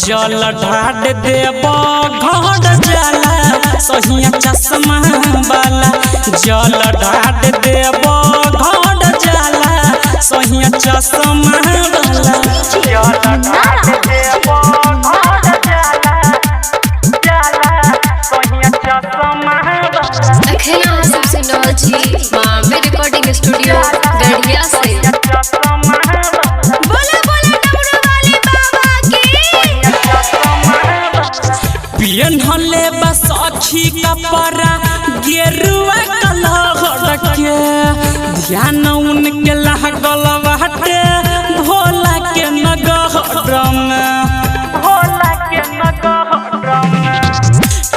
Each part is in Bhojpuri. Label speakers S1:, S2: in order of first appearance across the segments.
S1: जल ढाड देब घर जाला सहिया चश्मा वाला जल ढाड देब घर जाला सहिया चश्मा वाला जल ढाड देब घर जाला सहिया चश्मा वाला
S2: अखिना सबसे नौजी मामे रिकॉर्डिंग स्टूडियो गढ़िया से
S1: पियनहले बस अखी कपड़ा गेरुआ कलर के ध्यान उनके लागल बाटे भोला के नगर में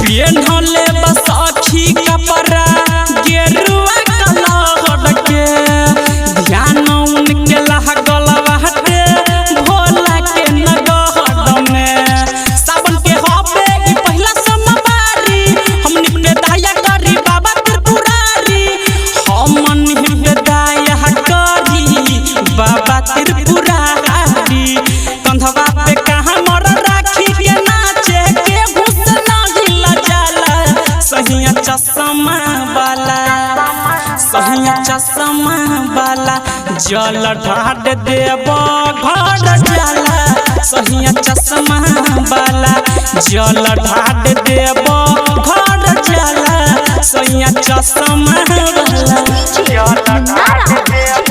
S1: पियनहले बस अखी कपड़ा गेरुआ कलर के ध्यान उनके लागल बाटे भोला के नगर में सावन के हबे बाबा त्रिपुरारी कंधवा पे कहाँ मर राखी के नाचे के घुसना हिला जाला सहिया चश्मा वाला जल ढाड देब घर जाला सहिया चश्मा वाला जल ढाड देब घर जाला सहिया चश्मा वाला जल ढाड देब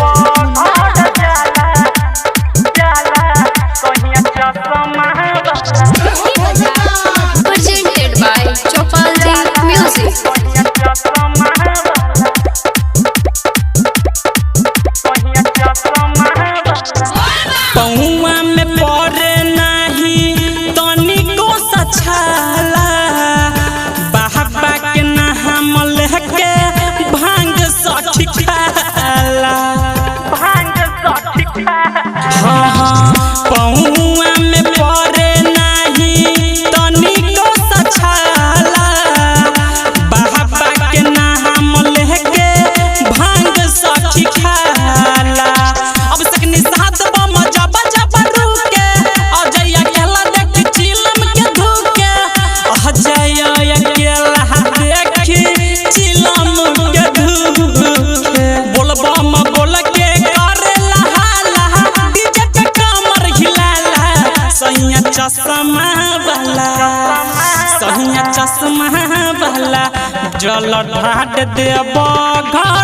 S2: presented by Chopalji Music
S1: पहुआ में पड़े नहीं तनिको सछाला बाबा के नाम लेके भांग सखी खाला हाँ पहुआ में पड़े नहीं तनिको सछाला बाबा के नाम लेके भांग सखी खाला अब सकनी साथ मजा बजा बरू के अजय अकेला देख चिलम के धुके अजय अकेला देख चिलम के धुके बोलबा म बोल के करे लहाला डीजे पे कमर हिलाला सहिया चश्मा वाला जल ढाड देब घर